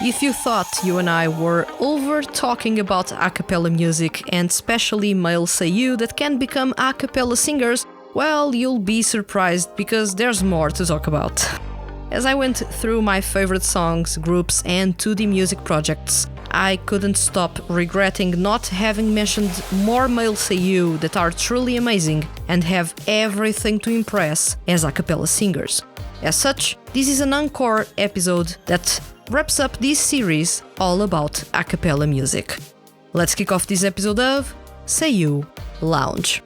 If you thought you and I were over talking about a cappella music and especially male seiyuu that can become a cappella singers, well, you'll be surprised because there's more to talk about. As I went through my favorite songs, groups and 2D music projects, I couldn't stop regretting not having mentioned more male seiyuu that are truly amazing and have everything to impress as a cappella singers. As such, this is an encore episode that wraps up this series all about a cappella music. Let's kick off this episode of Seiyuu Lounge.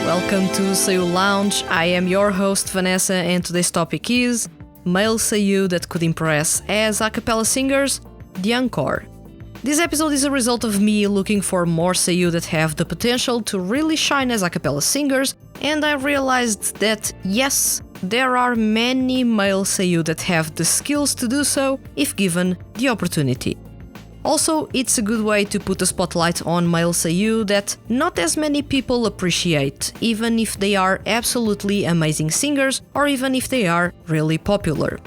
Welcome to Seiyuu Lounge. I am your host Vanessa and today's topic is male seiyuu that could impress as a cappella singers, the Encore. This episode is a result of me looking for more seiyuu that have the potential to really shine as a cappella singers, and I realized that yes, there are many male seiyuu that have the skills to do so if given the opportunity. Also, it's a good way to put a spotlight on male seiyuu that not as many people appreciate, even if they are absolutely amazing singers or even if they are really popular.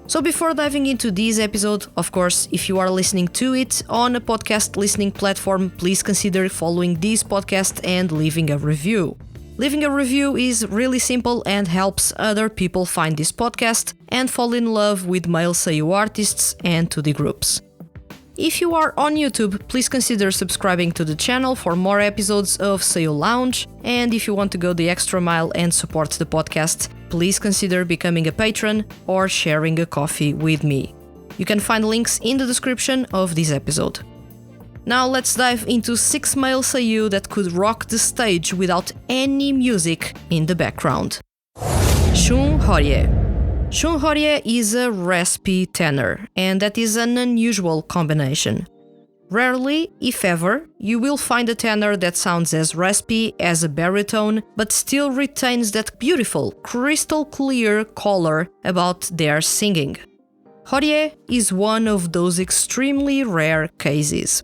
So before diving into this episode, of course, if you are listening to it on a podcast listening platform, please consider following this podcast and leaving a review. Leaving a review is really simple and helps other people find this podcast and fall in love with male seiyuu artists and 2D groups. If you are on YouTube, please consider subscribing to the channel for more episodes of Seiyuu Lounge, and if you want to go the extra mile and support the podcast, please consider becoming a patron or sharing a coffee with me. You can find links in the description of this episode. Now let's dive into 6 male seiyuu that could rock the stage without any music in the background. Shun Horie. Shun Horie is a raspy tenor, and that is an unusual combination. Rarely, if ever, you will find a tenor that sounds as raspy as a baritone, but still retains that beautiful, crystal clear color about their singing. Horie is one of those extremely rare cases.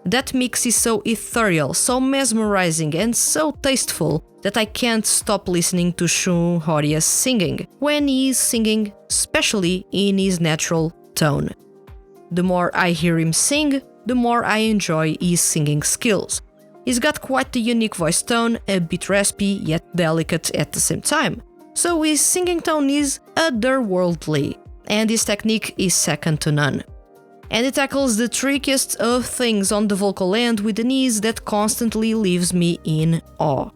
That mix is so ethereal, so mesmerizing and so tasteful that I can't stop listening to Shun Horie's singing when he is singing, especially in his natural tone. The more I hear him sing, the more I enjoy his singing skills. He's got quite the unique voice tone, a bit raspy yet delicate at the same time. So his singing tone is otherworldly, and his technique is second to none. And he tackles the trickiest of things on the vocal end with an ease that constantly leaves me in awe.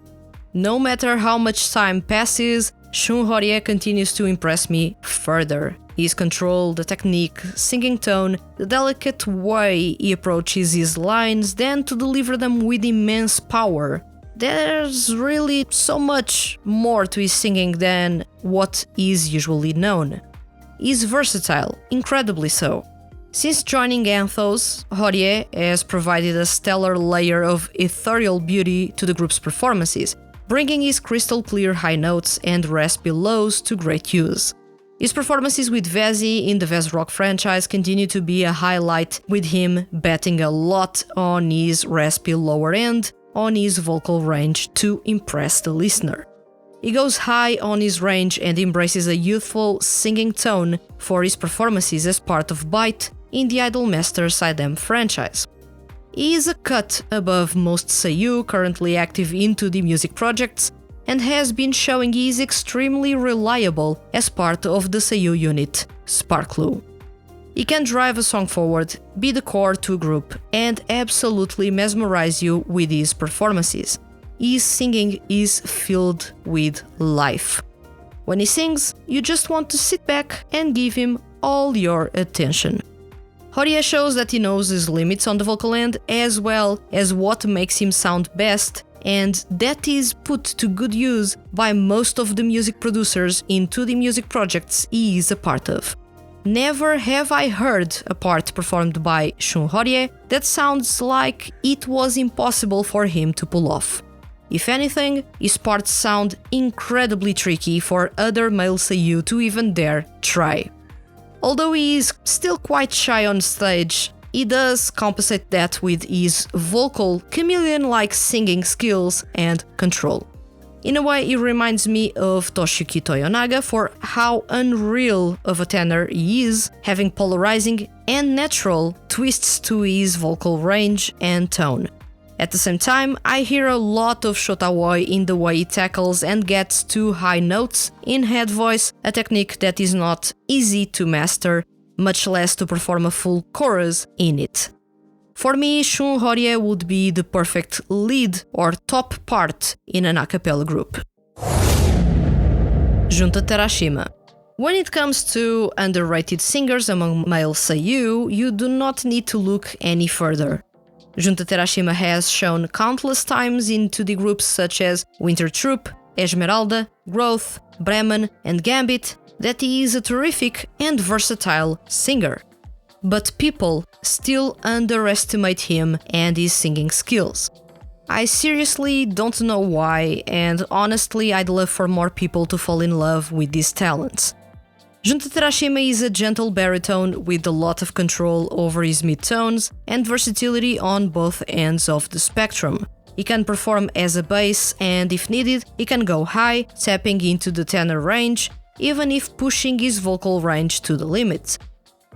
No matter how much time passes, Shun Horie continues to impress me further. His control, the technique, singing tone, the delicate way he approaches his lines, then to deliver them with immense power. There's really so much more to his singing than what is usually known. He's versatile, incredibly so. Since joining Anthos, Horie has provided a stellar layer of ethereal beauty to the group's performances, bringing his crystal clear high notes and raspy lows to great use. His performances with Vezi in the Vez Rock franchise continue to be a highlight, with him betting a lot on his raspy lower end on his vocal range to impress the listener. He goes high on his range and embraces a youthful singing tone for his performances as part of Bite in the Idolmaster Side M franchise. He is a cut above most seiyuu currently active in 2D music projects and has been showing he is extremely reliable as part of the seiyuu unit, Sparklu. He can drive a song forward, be the core to a group, and absolutely mesmerize you with his performances. His singing is filled with life. When he sings, you just want to sit back and give him all your attention. Horie shows that he knows his limits on the vocal end as well as what makes him sound best, and that is put to good use by most of the music producers in 2D music projects he is a part of. Never have I heard a part performed by Shun Horie that sounds like it was impossible for him to pull off. If anything, his parts sound incredibly tricky for other male seiyuu to even dare try. Although he is still quite shy on stage, he does compensate that with his vocal, chameleon-like singing skills and control. In a way, he reminds me of Toshiyuki Toyonaga for how unreal of a tenor he is, having polarizing and natural twists to his vocal range and tone. At the same time, I hear a lot of Shotawoi in the way he tackles and gets to high notes in head voice, a technique that is not easy to master, much less to perform a full chorus in it. For me, Shun Horie would be the perfect lead or top part in an a cappella group. Junta Terashima. When it comes to underrated singers among male Seiyuu, you do not need to look any further. Junta Terashima has shown countless times in 2D groups such as Winter Troop, Esmeralda, Growth, Bremen, and Gambit that he is a terrific and versatile singer. But people still underestimate him and his singing skills. I seriously don't know why, and honestly I'd love for more people to fall in love with these talents. Junta Terashima is a gentle baritone with a lot of control over his mid-tones and versatility on both ends of the spectrum. He can perform as a bass and, if needed, he can go high, tapping into the tenor range, even if pushing his vocal range to the limit.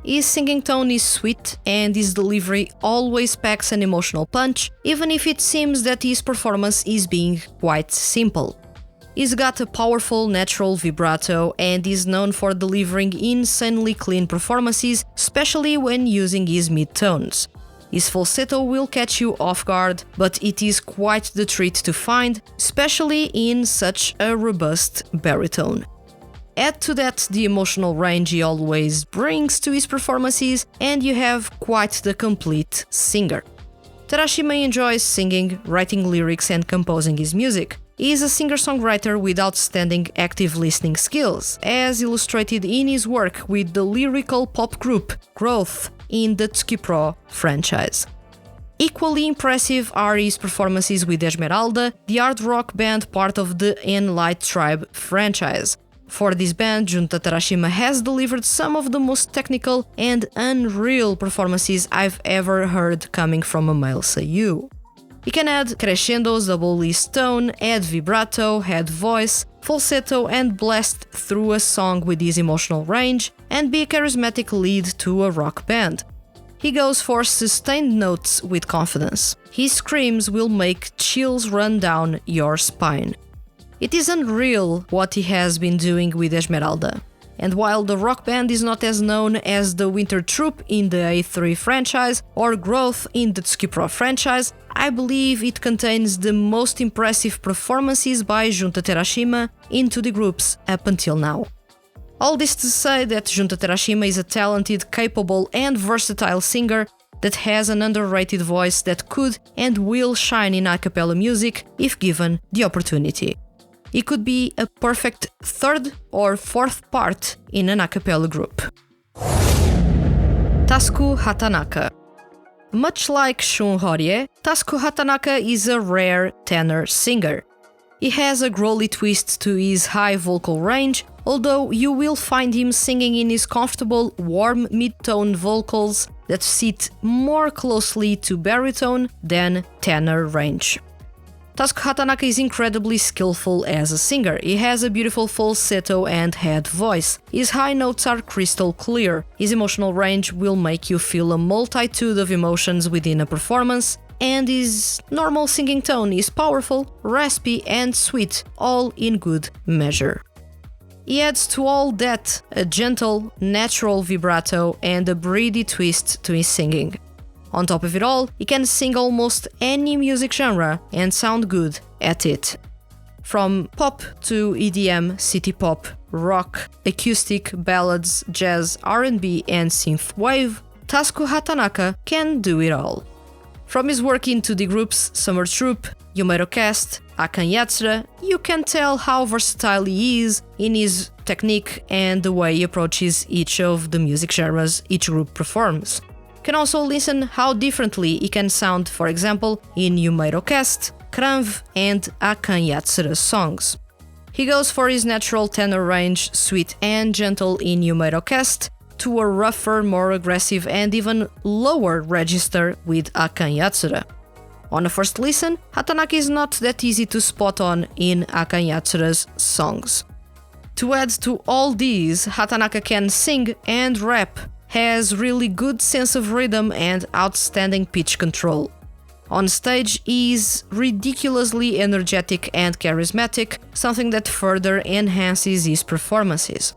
His singing tone is sweet and his delivery always packs an emotional punch, even if it seems that his performance is being quite simple. He's got a powerful natural vibrato and is known for delivering insanely clean performances, especially when using his mid-tones. His falsetto will catch you off guard, but it is quite the treat to find, especially in such a robust baritone. Add to that the emotional range he always brings to his performances, and you have quite the complete singer. Terashima enjoys singing, writing lyrics and composing his music. He is a singer-songwriter with outstanding active listening skills, as illustrated in his work with the lyrical pop group Growth in the Tsukipro franchise. Equally impressive are his performances with Esmeralda, the hard rock band part of the N-Light Tribe franchise. For this band, Junta Terashima has delivered some of the most technical and unreal performances I've ever heard coming from a male Seiyuu. He can add crescendos, double list tone, add vibrato, head voice, falsetto and blast through a song with his emotional range and be a charismatic lead to a rock band. He goes for sustained notes with confidence. His screams will make chills run down your spine. It is unreal what he has been doing with Esmeralda. And while the rock band is not as known as the Winter Troop in the A3 franchise or Growth in the Tsukipro franchise, I believe it contains the most impressive performances by Junta Terashima into the groups up until now. All this to say that Junta Terashima is a talented, capable and versatile singer that has an underrated voice that could and will shine in a cappella music if given the opportunity. He could be a perfect third or fourth part in an a cappella group. Tasuku Hatanaka. Much like Shun Horie, Tasuku Hatanaka is a rare tenor singer. He has a growly twist to his high vocal range, although you will find him singing in his comfortable, warm mid-tone vocals that sit more closely to baritone than tenor range. Tasuku Hatanaka is incredibly skillful as a singer. He has a beautiful falsetto and head voice. His high notes are crystal clear. His emotional range will make you feel a multitude of emotions within a performance, and his normal singing tone is powerful, raspy and sweet, all in good measure. He adds to all that a gentle, natural vibrato and a breathy twist to his singing. On top of it all, he can sing almost any music genre and sound good at it. From pop to EDM, city pop, rock, acoustic, ballads, jazz, R&B and synthwave, Tasuku Hatanaka can do it all. From his work in 2D groups Summer Troop, Yumeiro Cast, Akan Yatsura, you can tell how versatile he is in his technique and the way he approaches each of the music genres each group performs. You can also listen how differently he can sound, for example, in Yumeiro Cast, Kranv and Akan Yatsura songs. He goes for his natural tenor range, sweet and gentle in Yumeiro Cast, to a rougher, more aggressive and even lower register with Akan Yatsura. On a first listen, Hatanaka is not that easy to spot on in Akan Yatsura's songs. To add to all these, Hatanaka can sing and rap, has really good sense of rhythm and outstanding pitch control. On stage, he is ridiculously energetic and charismatic, something that further enhances his performances.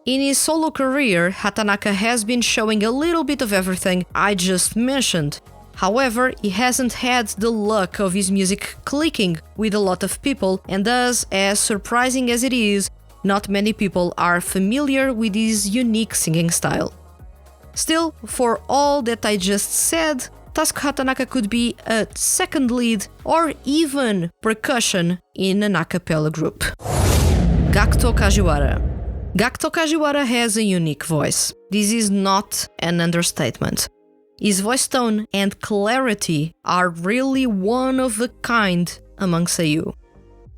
In his solo career, Hatanaka has been showing a little bit of everything I just mentioned. However, he hasn't had the luck of his music clicking with a lot of people, and thus, as surprising as it is, not many people are familiar with his unique singing style. Still, for all that I just said, Tasuku Hatanaka could be a second lead or even percussion in an acapella group. Gakuto Kajiwara. Gakuto Kajiwara has a unique voice. This is not an understatement. His voice tone and clarity are really one of a kind among Seiyuu.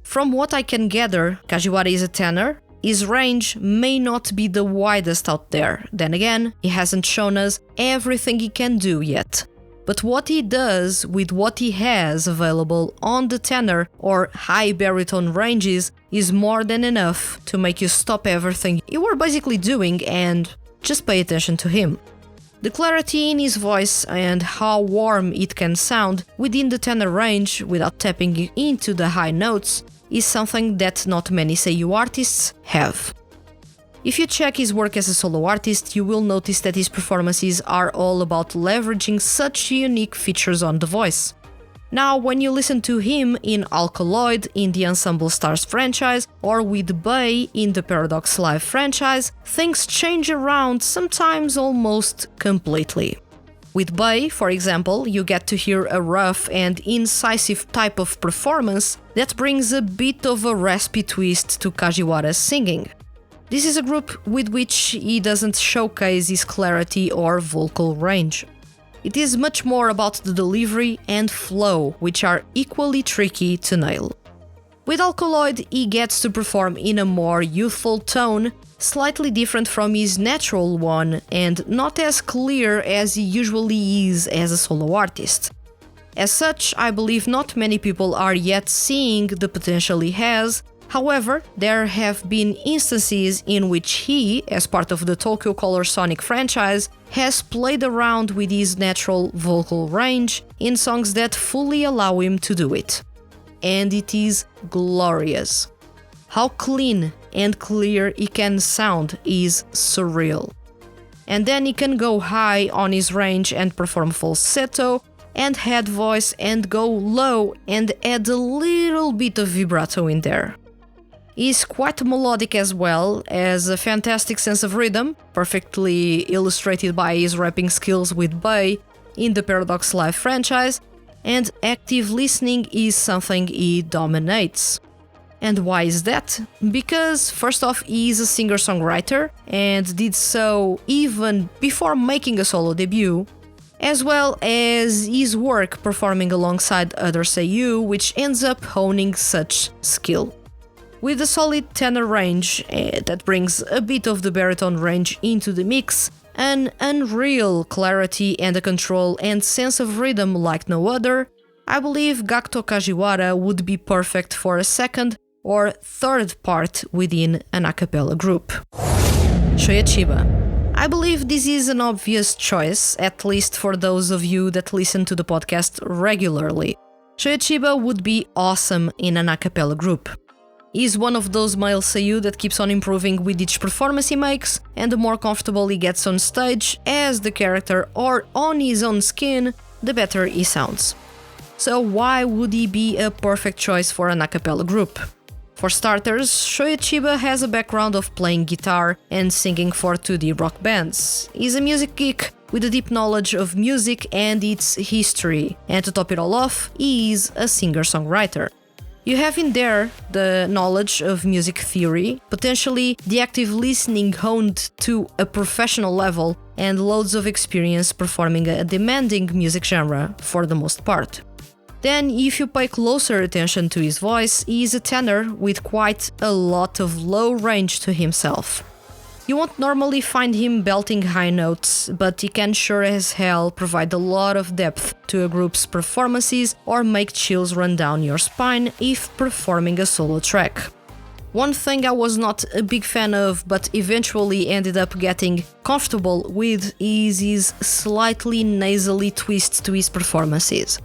From what I can gather, Kajiwara is a tenor. His range may not be the widest out there. Then again, he hasn't shown us everything he can do yet. But what he does with what he has available on the tenor or high baritone ranges is more than enough to make you stop everything you were basically doing and just pay attention to him. The clarity in his voice and how warm it can sound within the tenor range without tapping into the high notes is something that not many Seiyuu artists have. If you check his work as a solo artist, you will notice that his performances are all about leveraging such unique features on the voice. Now, when you listen to him in Alkaloid in the Ensemble Stars franchise or with Bay in the Paradox Live franchise, things change around, sometimes almost completely. With Bay, for example, you get to hear a rough and incisive type of performance that brings a bit of a raspy twist to Kajiwara's singing. This is a group with which he doesn't showcase his clarity or vocal range. It is much more about the delivery and flow, which are equally tricky to nail. With Alkaloid, he gets to perform in a more youthful tone, slightly different from his natural one and not as clear as he usually is as a solo artist. As such, I believe not many people are yet seeing the potential he has. However, there have been instances in which he, as part of the Tokyo Color Sonic franchise, has played around with his natural vocal range in songs that fully allow him to do it. And it is glorious. How clean and clear he can sound is surreal. And then he can go high on his range and perform falsetto and head voice and go low and add a little bit of vibrato in there. He's quite melodic as well, has a fantastic sense of rhythm, perfectly illustrated by his rapping skills with Bay in the Paradox Live franchise, and active listening is something he dominates. And why is that? Because, first off, he is a singer-songwriter and did so even before making a solo debut, as well as his work performing alongside other Seiyuu, which ends up honing such skill. With a solid tenor range that brings a bit of the baritone range into the mix, an unreal clarity and a control and sense of rhythm like no other, I believe Gakuto Kajiwara would be perfect for a second or third part within an acapella group. Shoya Chiba. I believe this is an obvious choice, at least for those of you that listen to the podcast regularly. Shoya Chiba would be awesome in an acapella group. He's one of those male Seiyuu that keeps on improving with each performance he makes, and the more comfortable he gets on stage as the character or on his own skin, the better he sounds. So why would he be a perfect choice for an acapella group? For starters, Shoya Chiba has a background of playing guitar and singing for 2D rock bands. He's a music geek with a deep knowledge of music and its history, and to top it all off, he is a singer-songwriter. You have in there the knowledge of music theory, potentially the active listening honed to a professional level, and loads of experience performing a demanding music genre for the most part. Then, if you pay closer attention to his voice, he is a tenor with quite a lot of low range to himself. You won't normally find him belting high notes, but he can sure as hell provide a lot of depth to a group's performances or make chills run down your spine if performing a solo track. One thing I was not a big fan of, but eventually ended up getting comfortable with, is his slightly nasally twist to his performances.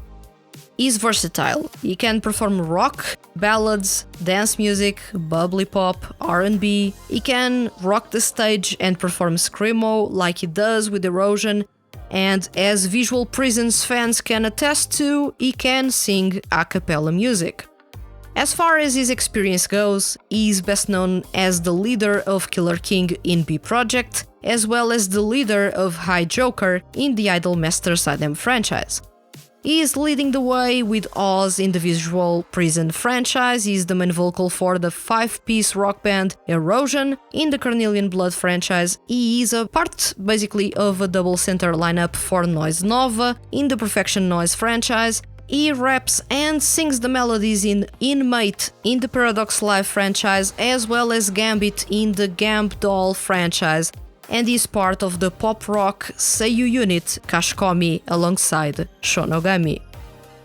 He's versatile. He can perform rock, ballads, dance music, bubbly pop, R&B. He can rock the stage and perform screamo like he does with Erosion. And as Visual Prisons fans can attest to, he can sing a cappella music. As far as his experience goes, he is best known as the leader of Killer King in B Project, as well as the leader of High Joker in the Idolmaster Idem franchise. He is leading the way with Oz in the Visual Prison franchise. He is the main vocal for the 5-piece rock band Erosion in the Carnelian Blood franchise. He is a part, basically, of a double center lineup for Noise Nova in the Perfection Noise franchise. He raps and sings the melodies in Inmate in the Paradox Live franchise, as well as Gambit in the Gamb Doll franchise, and is part of the pop-rock Seiyuu unit Kashikomi alongside Shonogami.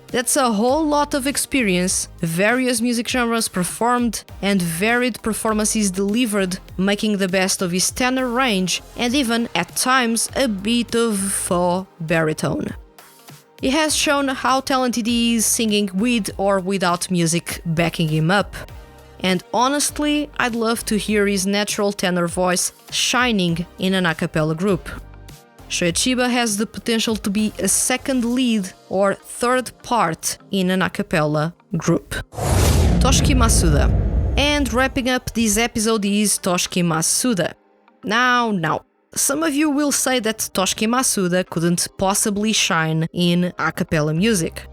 That's a whole lot of experience, various music genres performed, and varied performances delivered, making the best of his tenor range, and even, at times, a bit of faux baritone. He has shown how talented he is singing with or without music backing him up. And honestly, I'd love to hear his natural tenor voice shining in an a cappella group. Shoichiba has the potential to be a second lead or third part in an a cappella group. Toshiki Masuda. And wrapping up this episode is Toshiki Masuda. Now. Some of you will say that Toshiki Masuda couldn't possibly shine in a cappella music.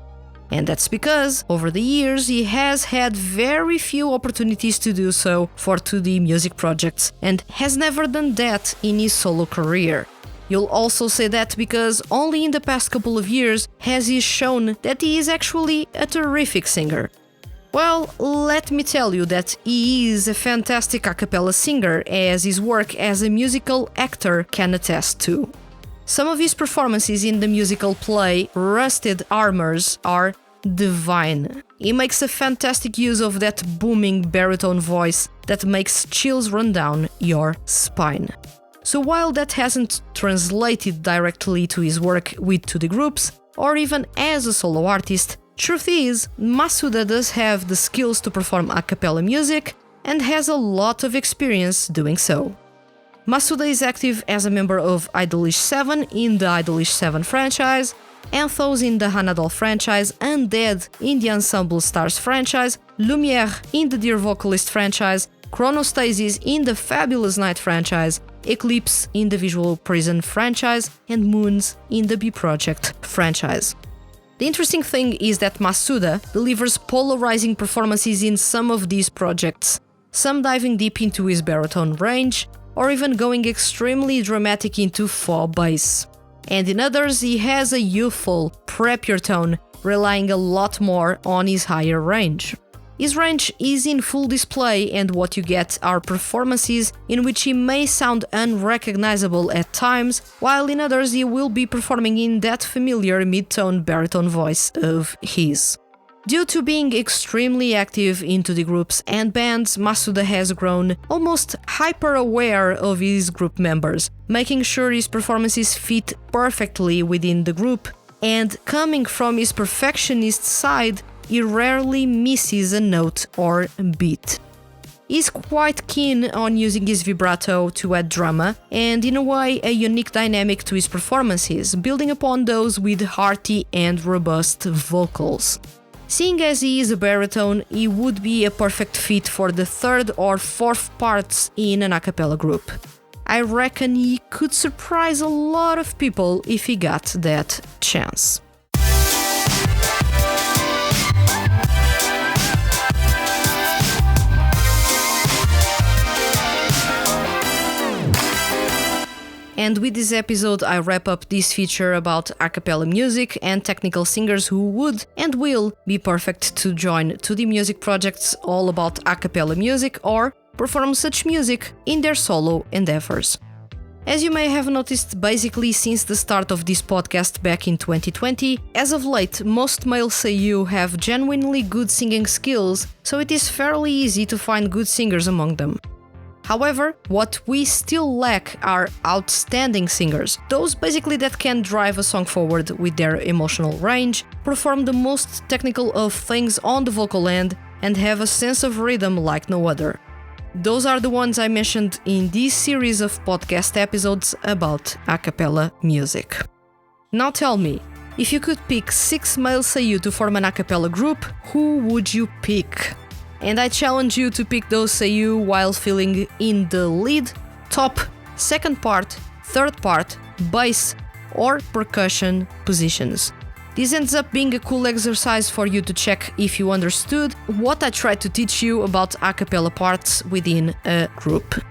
And that's because, over the years, he has had very few opportunities to do so for 2D music projects, and has never done that in his solo career. You'll also say that because only in the past couple of years has he shown that he is actually a terrific singer. Well, let me tell you that he is a fantastic a cappella singer, as his work as a musical actor can attest to. Some of his performances in the musical play Rusted Armors are divine. He makes a fantastic use of that booming baritone voice that makes chills run down your spine. So while that hasn't translated directly to his work with 2D groups, or even as a solo artist, truth is, Masuda does have the skills to perform a cappella music and has a lot of experience doing so. Masuda is active as a member of Idolish 7 in the Idolish 7 franchise, Anthos in the Hanadol franchise, Undead in the Ensemble Stars franchise, Lumiere in the Dear Vocalist franchise, Chronostasis in the Fabulous Night franchise, Eclipse in the Visual Prison franchise, and Moons in the B Project franchise. The interesting thing is that Masuda delivers polarizing performances in some of these projects, some diving deep into his baritone range, or even going extremely dramatic into faux bass. And in others, he has a youthful, preppier tone, relying a lot more on his higher range. His range is in full display, and what you get are performances in which he may sound unrecognizable at times, while in others he will be performing in that familiar mid-tone baritone voice of his. Due to being extremely active into the groups and bands, Masuda has grown almost hyper-aware of his group members, making sure his performances fit perfectly within the group, and coming from his perfectionist side, he rarely misses a note or beat. He's quite keen on using his vibrato to add drama, and in a way a unique dynamic to his performances, building upon those with hearty and robust vocals. Seeing as he is a baritone, he would be a perfect fit for the third or fourth parts in an a cappella group. I reckon he could surprise a lot of people if he got that chance. And with this episode, I wrap up this feature about a cappella music and technical singers who would and will be perfect to join 2D music projects all about a cappella music or perform such music in their solo endeavors. As you may have noticed, basically since the start of this podcast back in 2020, as of late, most male seiyuu have genuinely good singing skills, so it is fairly easy to find good singers among them. However, what we still lack are outstanding singers, those basically that can drive a song forward with their emotional range, perform the most technical of things on the vocal end, and have a sense of rhythm like no other. Those are the ones I mentioned in this series of podcast episodes about a cappella music. Now tell me, if you could pick 6 male seiyuu to form an a cappella group, who would you pick? And I challenge you to pick those seiyuu while filling in the lead, top, second part, third part, bass, or percussion positions. This ends up being a cool exercise for you to check if you understood what I tried to teach you about a cappella parts within a group.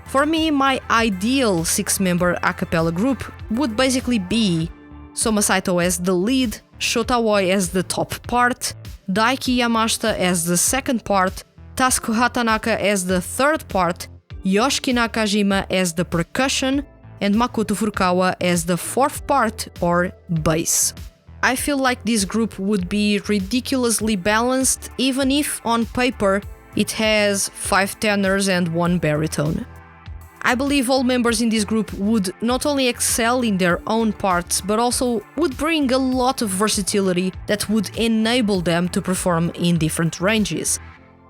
For me, my ideal 6-member a cappella group would basically be Soma Saito as the lead, Shota Aoi as the top part, Daiki Yamashita as the second part, Tasuku Hatanaka as the third part, Yoshiki Nakajima as the percussion, and Makoto Furukawa as the fourth part or bass. I feel like this group would be ridiculously balanced even if on paper it has 5 tenors and 1 baritone. I believe all members in this group would not only excel in their own parts but also would bring a lot of versatility that would enable them to perform in different ranges.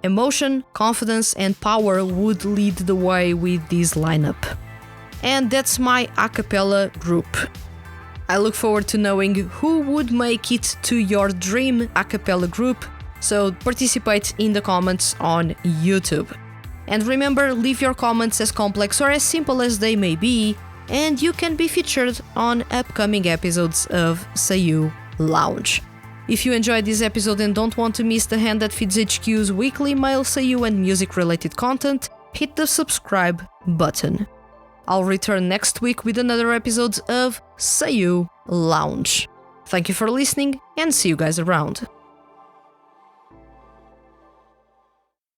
Emotion, confidence and power would lead the way with this lineup. And that's my a cappella group. I look forward to knowing who would make it to your dream a cappella group, so participate in the comments on YouTube. And remember, leave your comments as complex or as simple as they may be, and you can be featured on upcoming episodes of Seiyuu Lounge. If you enjoyed this episode and don't want to miss the Hand That Feeds HQ's weekly male seiyuu and music-related content, hit the subscribe button. I'll return next week with another episode of Seiyuu Lounge. Thank you for listening and see you guys around.